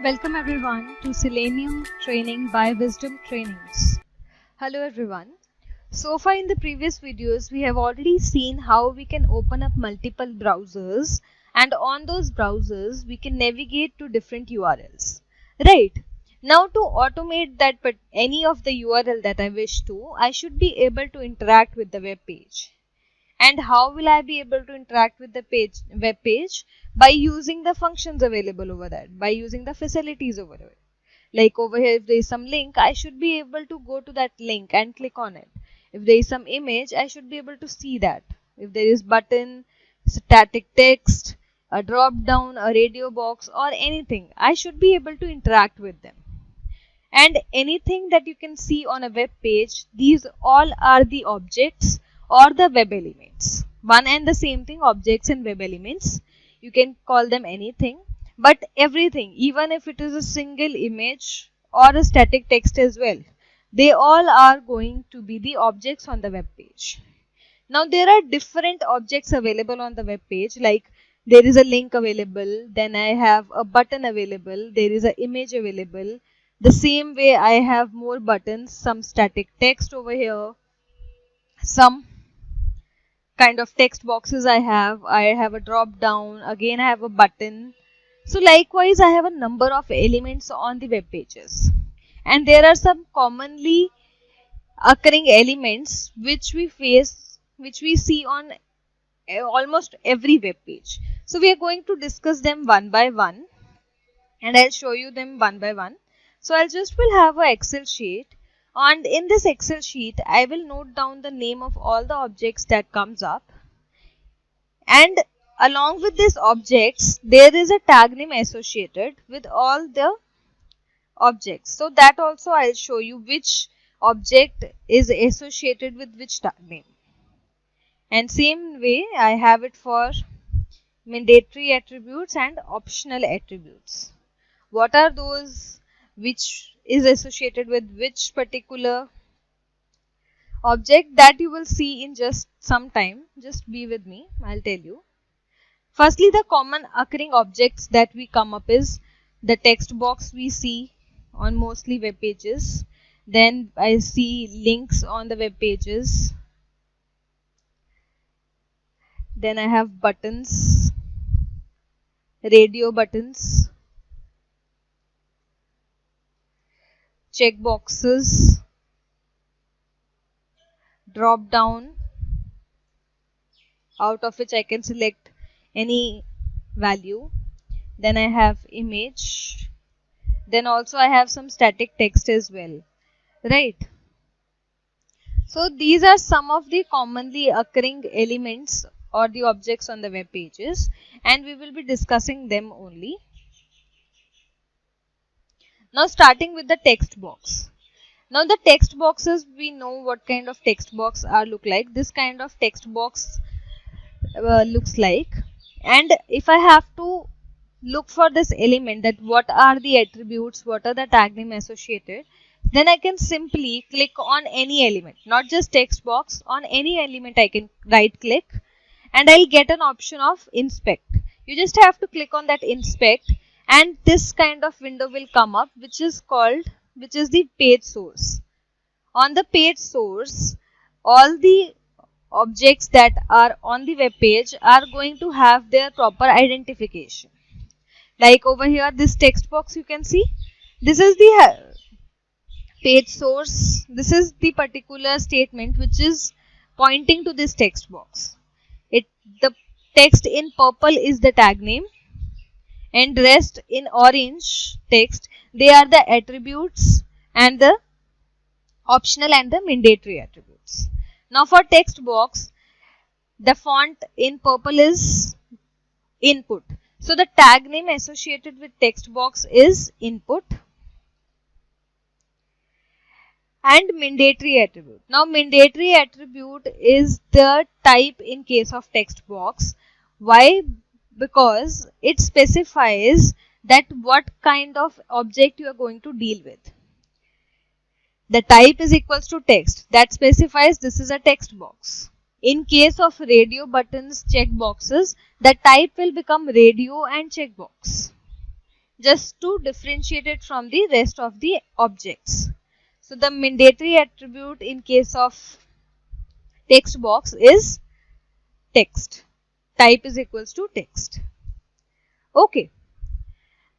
Welcome everyone to Selenium Training by Wisdom Trainings. Hello everyone. So far in the previous videos we have already seen how we can open up multiple browsers, and on those browsers we can navigate to different URLs. Right. Now to automate that any of the URL that I wish to, I should be able to interact with the web page. And how will I be able to interact with the web page? By using the functions available over there, by using the facilities over there. Like over here, if there is some link, I should be able to go to that link and click on it. If there is some image, I should be able to see that. If there is button, static text, a drop down, a radio box or anything, I should be able to interact with them. And anything that you can see on a web page, these all are the objects or the web elements. One and the same thing, objects and web elements. You can call them anything, but everything, even if it is a single image or a static text as well, they all are going to be the objects on the web page. Now there are different objects available on the web page, like there is a link available, then I have a button available, there is an image available. The same way I have more buttons, some static text over here, some kind of text boxes I have a drop down, again I have a button. So likewise I have a number of elements on the web pages, and there are some commonly occurring elements which we see on almost every web page. So we are going to discuss them one by one, and I'll show you them one by one. So I'll just will have an Excel sheet, and in this Excel sheet I will note down the name of all the objects that comes up, and along with these objects there is a tag name associated with all the objects. So that also I'll show you which object is associated with which tag name. And same way I have it for mandatory attributes and optional attributes. What are those which is associated with which particular object, that you will see in just some time. Just be with me, I'll tell you. Firstly, the common occurring objects that we come up is the text box we see on mostly web pages. Then I see links on the web pages. Then I have buttons, radio buttons, check boxes, drop down, out of which I can select any value. Then I have image. Then also I have some static text as well, right? So these are some of the commonly occurring elements or the objects on the web pages, and we will be discussing them only. Now starting with the text box. Now the text boxes, we know what kind of text box are look like. This kind of text box looks like, and if I have to look for this element, that what are the attributes, what are the tag name associated, then I can simply click on any element, not just text box, on any element I can right click and I'll get an option of inspect. You just have to click on that inspect, and this kind of window will come up, which is the page source. On the page source, all the objects that are on the web page are going to have their proper identification. Like over here, this text box you can see, this is the page source. This is the particular statement which is pointing to this text box. The text in purple is the tag name, and rest in orange text, they are the attributes and the optional and the mandatory attributes. Now for text box, the font in purple is input. So the tag name associated with text box is input. And mandatory attribute. Now mandatory attribute is the type in case of text box. Why? Because it specifies that what kind of object you are going to deal with. The type is equals to text. That specifies this is a text box. In case of radio buttons, check boxes, the type will become radio and checkbox. just to differentiate it from the rest of the objects. So the mandatory attribute in case of text box is text. Type is equals to text. Okay.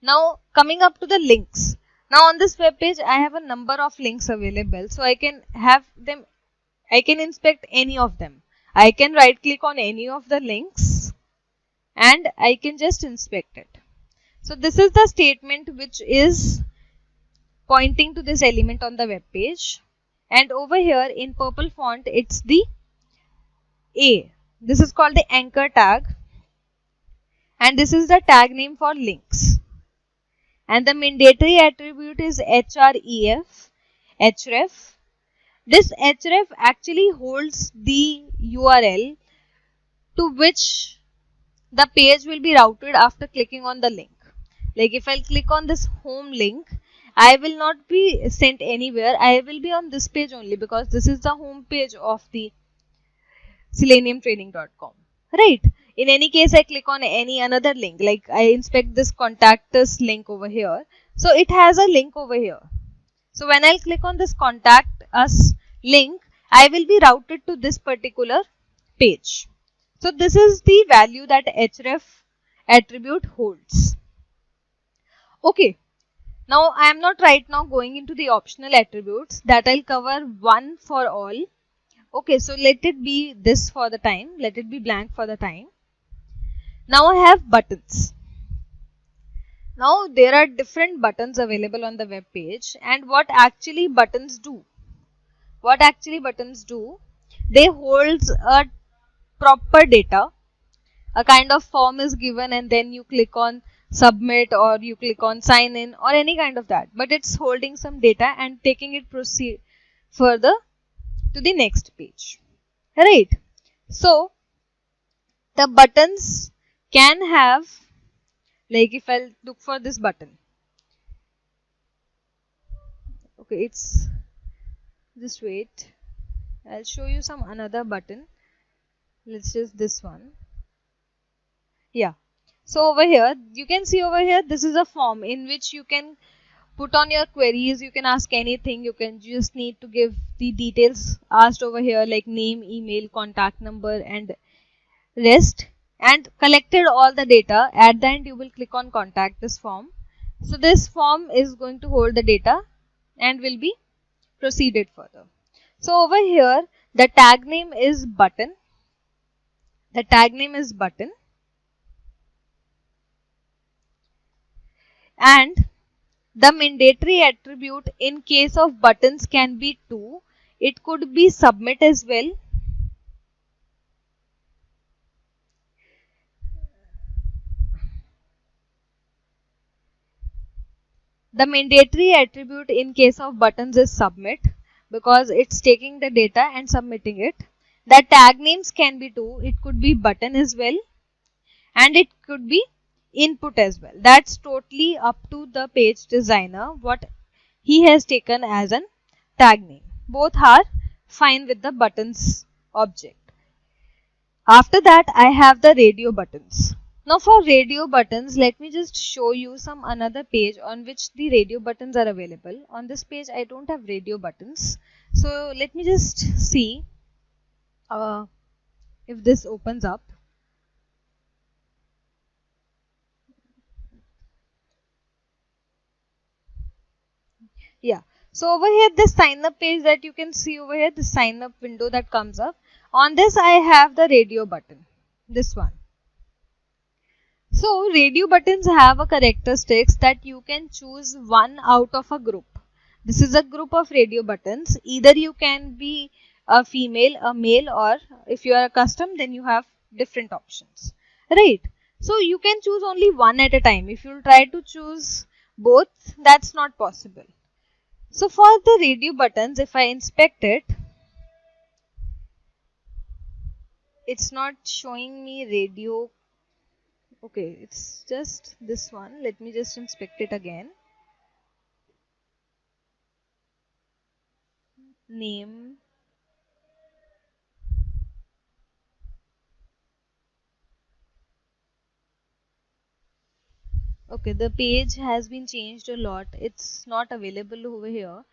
Now coming up to the links. Now on this web page I have a number of links available. So I can have them, I can inspect any of them. I can right click on any of the links and I can just inspect it. So this is the statement which is pointing to this element on the web page. And over here in purple font it's the A. This is called the anchor tag. And this is the tag name for links. And the mandatory attribute is href. This href actually holds the URL to which the page will be routed after clicking on the link. Like if I'll click on this home link, I will not be sent anywhere. I will be on this page only because this is the home page of the seleniumtraining.com. Right. In any case, I click on any another link, like I inspect this contact us link over here. So it has a link over here. So when I'll click on this contact us link, I will be routed to this particular page. So this is the value that href attribute holds. Okay. Now I am not right now going into the optional attributes, that I'll cover one for all. Okay, so let it be this for the time. Let it be blank for the time. Now I have buttons. Now there are different buttons available on the web page, and what actually buttons do? What actually buttons do? They hold a proper data. A kind of form is given and then you click on submit or you click on sign in or any kind of that. But it's holding some data and taking it proceed further to the next page. Right. So the buttons can have, like if I'll look for this button. Okay, it's just wait. I'll show you some another button. Let's just this one. Yeah. So over here, you can see over here, this is a form in which you can put on your queries. You can ask anything. You can just need to give the details asked over here like name, email, contact number and rest, and collected all the data. At the end, you will click on contact this form. So this form is going to hold the data and will be proceeded further. So over here, the tag name is button. The tag name is button. And the mandatory attribute in case of buttons can be two. It could be submit as well. The mandatory attribute in case of buttons is submit because it's taking the data and submitting it. The tag names can be two. It could be button as well and it could be input as well. That's totally up to the page designer what he has taken as an tag name. Both are fine with the buttons object. After that, I have the radio buttons. Now for radio buttons, let me just show you some another page on which the radio buttons are available. On this page, I don't have radio buttons. So let me just see if this opens up. Yeah. So over here, this sign up page that you can see over here, the sign up window that comes up. On this, I have the radio button. This one. So radio buttons have a characteristics that you can choose one out of a group. This is a group of radio buttons. Either you can be a female, a male, or if you are a custom, then you have different options. Right. So you can choose only one at a time. If you try to choose both, that's not possible. So for the radio buttons, if I inspect it, it's not showing me radio. Okay, it's just this one. Let me just inspect it again. Name. Okay, the page has been changed a lot. It's not available over here.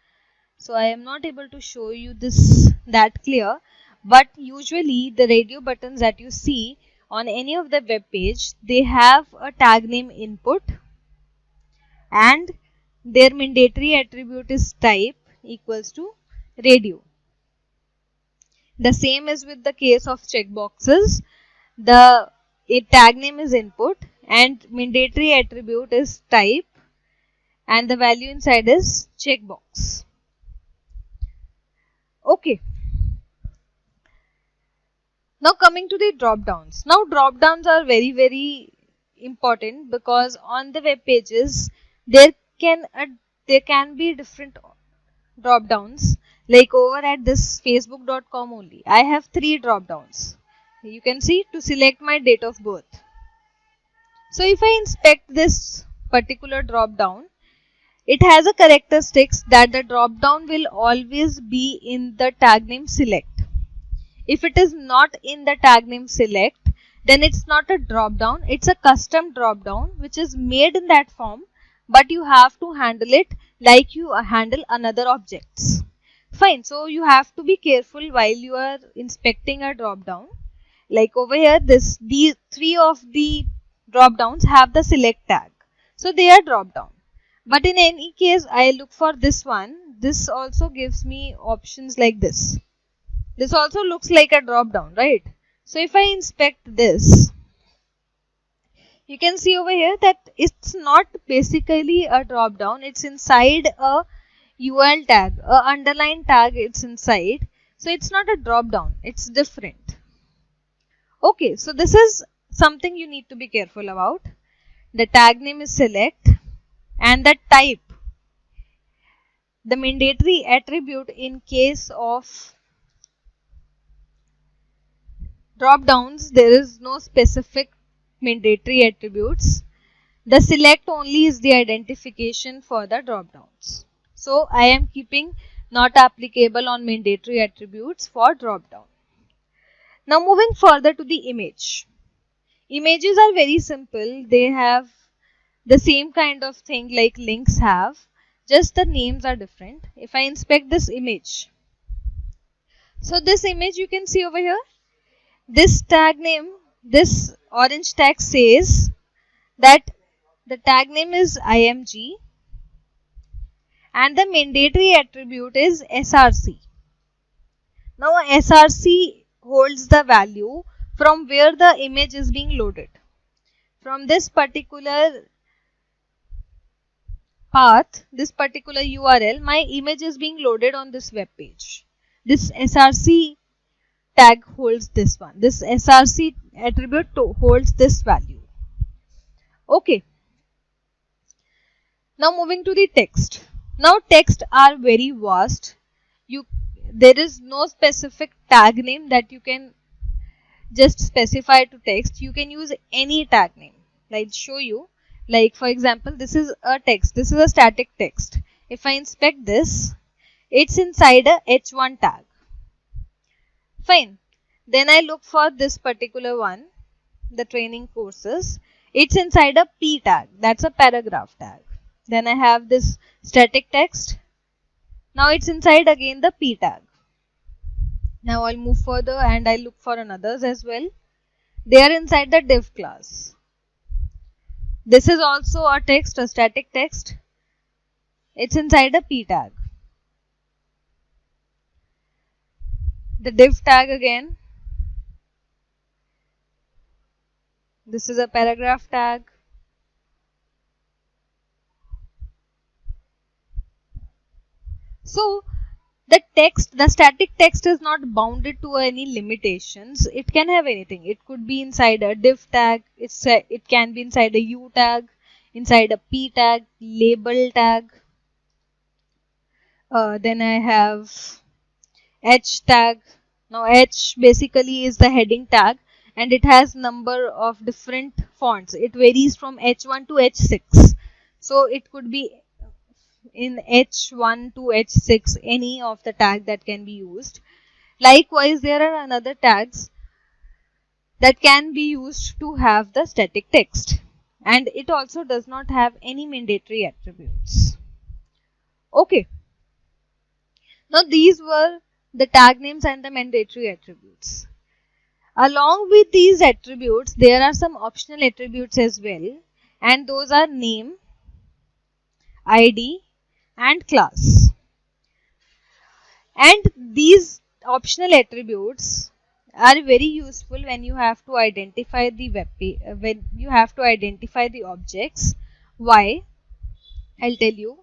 So I am not able to show you this that clear. But usually the radio buttons that you see on any of the web page, they have a tag name input and their mandatory attribute is type equals to radio. The same is with the case of checkboxes. The tag name is input and mandatory attribute is type and the value inside is checkbox. Okay. Now coming to the drop downs. Now drop downs are very important because on the web pages there can be different drop downs. Like over at this facebook.com only, I have 3 drop downs. You can see to select my date of birth. So if I inspect this particular drop down, it has a characteristics that the drop down will always be in the tag name select. If it is not in the tag name select, then it's not a drop down, it's a custom drop down which is made in that form, but you have to handle it like you handle another objects. Fine, so you have to be careful while you are inspecting a drop down. Like over here, these 3 of the drop downs have the select tag, so they are drop down. But in any case, I look for this one. This also gives me options like this. This also looks like a drop down, right? So if I inspect this, you can see over here that it's not basically a drop down. It's inside a UL tag, a underline tag it's inside. So it's not a drop down. It's different. Okay, so this is something you need to be careful about. The tag name is select and the type. The mandatory attribute in case of drop downs, there is no specific mandatory attributes. The select only is the identification for the drop downs. So I am keeping not applicable on mandatory attributes for drop down. Now moving further to the image. Images are very simple. They have the same kind of thing like links have, just the names are different. If I inspect this image, so this image you can see over here, this tag name, this orange tag says that the tag name is IMG and the mandatory attribute is SRC. Now SRC holds the value from where the image is being loaded. From this particular path, this particular URL, my image is being loaded on this web page. This SRC tag holds this one. This SRC attribute holds this value. Okay. Now moving to the text. Now text are very vast. There is no specific tag name that you can just specify to text. You can use any tag name. I'll show you. Like for example, this is a text. This is a static text. If I inspect this, it's inside a H1 tag. Fine. Then I look for this particular one, the training courses. It's inside a P tag. That's a paragraph tag. Then I have this static text. Now it's inside again the P tag. Now I'll move further and I look for another's as well. They are inside the div class. This is also a text, a static text. It's inside a P tag. The div tag again. This is a paragraph tag. So the text, the static text is not bounded to any limitations. It can have anything. It could be inside a div tag. It can be inside a U tag, inside a P tag, label tag. Then I have H tag. Now H basically is the heading tag and it has number of different fonts. It varies from H1 to H6. So it could be in H1 to H6, any of the tag that can be used. Likewise, there are another tags that can be used to have the static text. and it also does not have any mandatory attributes. Okay. Now these were the tag names and the mandatory attributes. Along with these attributes, there are some optional attributes as well, and those are name, ID, and class. And these optional attributes are very useful when you have to identify the when you have to identify the objects. Why? I'll tell you.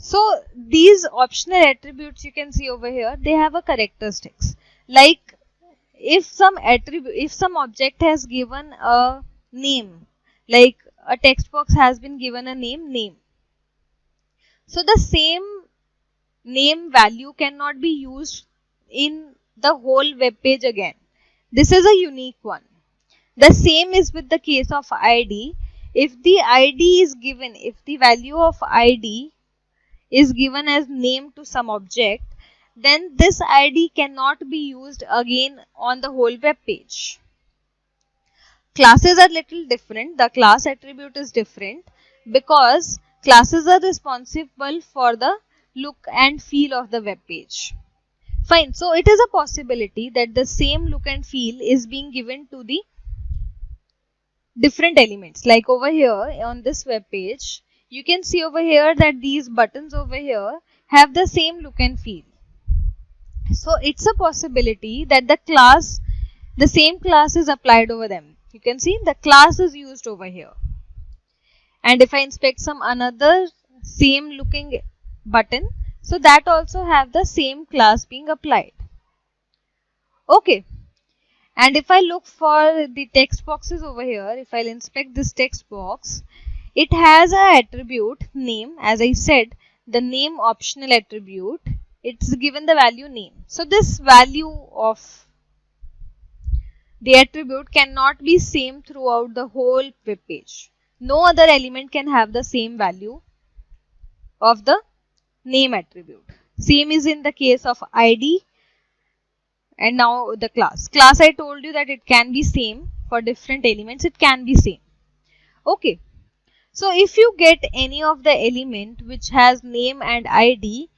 So these optional attributes you can see over here, they have a characteristics. Like if some object has given a name, like a text box has been given a name. So the same name value cannot be used in the whole web page again. This is a unique one. The same is with the case of ID. If the ID is given, if the value of ID is given as name to some object, then this ID cannot be used again on the whole web page. Classes are little different. The class attribute is different because classes are responsible for the look and feel of the web page. Fine. So it is a possibility that the same look and feel is being given to the different elements. Like over here on this web page, you can see over here that these buttons over here have the same look and feel. So it's a possibility that the same class is applied over them. You can see the class is used over here. And if I inspect some another same looking button, so that also have the same class being applied. Okay. And if I look for the text boxes over here, if I'll inspect this text box, it has an attribute name. As I said, the name optional attribute, it's given the value name. So this value of the attribute cannot be same throughout the whole web page. No other element can have the same value of the name attribute. Same is in the case of ID. And now the class. Class, I told you that it can be same for different elements. It can be same. Okay. So if you get any of the element which has name and ID,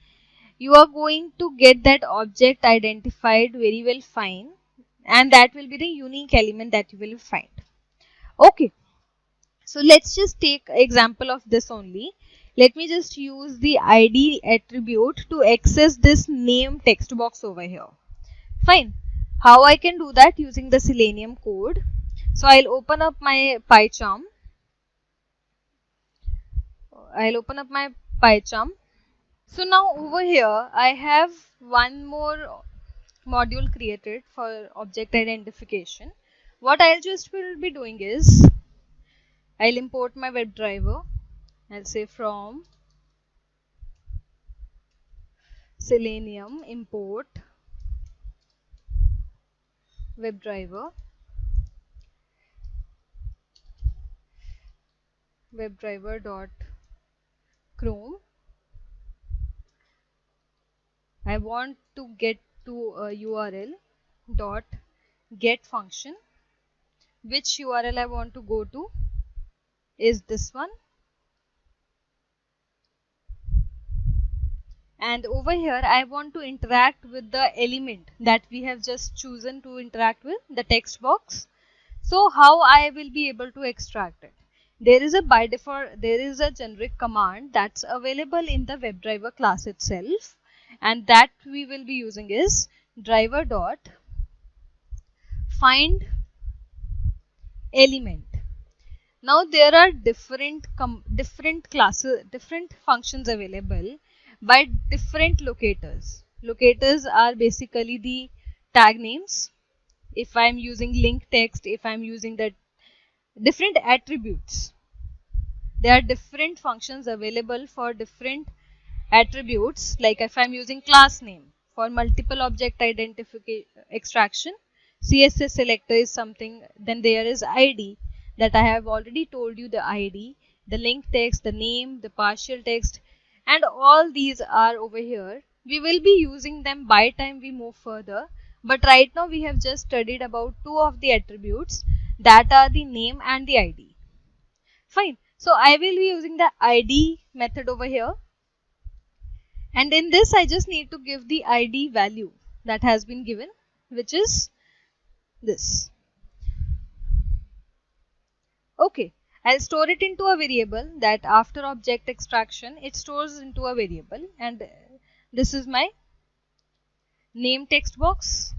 you are going to get that object identified very well fine. And that will be the unique element that you will find. Okay. So let's just take example of this only. Let me just use the ID attribute to access this name text box over here. Fine. How I can do that? Using the Selenium code. So I'll open up my PyCharm. So now over here I have one more module created for object identification. What I'll just will be doing is I'll import my WebDriver. I'll say from Selenium import WebDriver webdriver.chrome. I want to get to a URL dot get function. Which URL I want to go to is this one. And over here I want to interact with the element that we have just chosen to interact with, the text box. So how I will be able to extract it? There is a by default, there is a generic command that's available in the WebDriver class itself, and that we will be using is driver dot find element. Now there are different classes, different functions available by different locators. Locators are basically the tag names. If I am using link text, if I am using the different attributes, there are different functions available for different attributes. Like if I am using class name for multiple object identification extraction, CSS selector is something. Then there is ID that I have already told you, the ID, the link text, the name, the partial text, and all these are over here. We will be using them by time we move further, but right now we have just studied about two of the attributes, that are the name and the ID. Fine. So I will be using the ID method over here, and in this I just need to give the ID value that has been given, which is this. Okay, I'll store it into a variable that after object extraction it stores into a variable, and this is my name text box.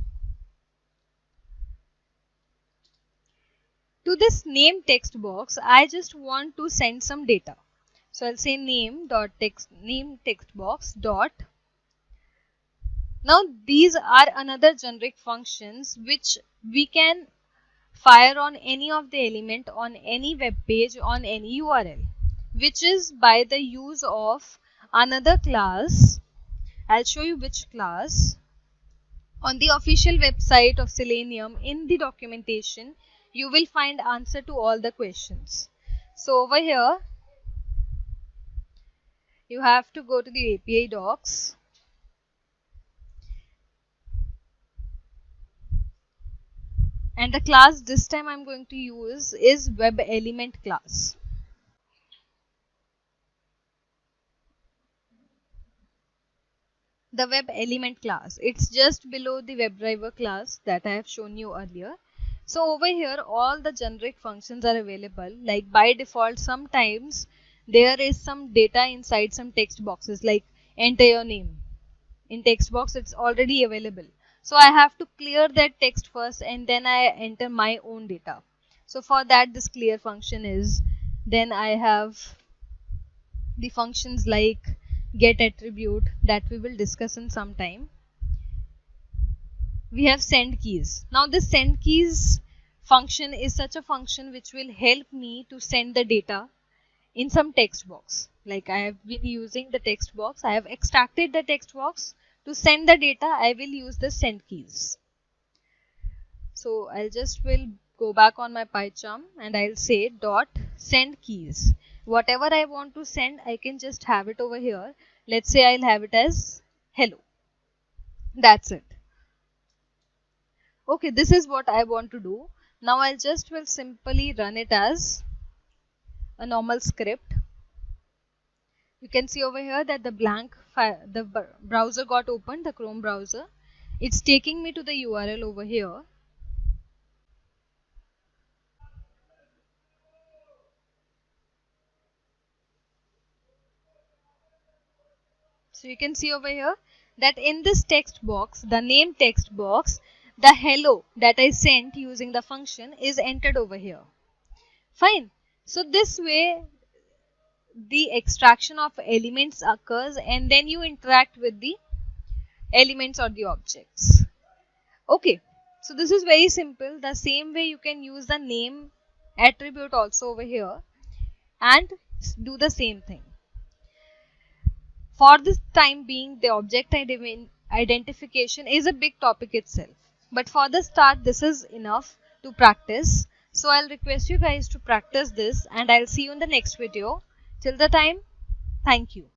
To this name text box I just want to send some data. So I'll say name text box dot. Now these are another generic functions which we can fire on any of the element on any web page on any URL, which is by the use of another class. I'll show you which class. On the official website of Selenium, in the documentation, you will find answer to all the questions. So over here, you have to go to the API docs. And the class this time I'm going to use is web element class. The web element class, it's just below the WebDriver class that I have shown you earlier. So over here all the generic functions are available. Like by default sometimes there is some data inside some text boxes, like enter your name. In text box it's already available. So I have to clear that text first and then I enter my own data. So for that this clear function is. Then I have the functions like get attribute that we will discuss in some time. We have send keys. Now this send keys function is such a function which will help me to send the data in some text box. Like I have been using the text box, I have extracted the text box. To send the data I will use the send keys. So I'll just will go back on my PyCharm and I'll say dot send keys. Whatever I want to send I can just have it over here. Let's say I'll have it as hello. That's it. Okay, this is what I want to do. Now I'll just will simply run it as a normal script. You can see over here that the blank file, the browser got opened, the Chrome browser. It's taking me to the URL over here. So you can see over here that in this text box, the name text box, the hello that I sent using the function is entered over here. Fine. So this way the extraction of elements occurs and then you interact with the elements or the objects. Okay, so this is very simple. The same way you can use the name attribute also over here and do the same thing. For this time being, the object identification is a big topic itself. But for the start, this is enough to practice. So I'll request you guys to practice this and I'll see you in the next video. Till the time, thank you.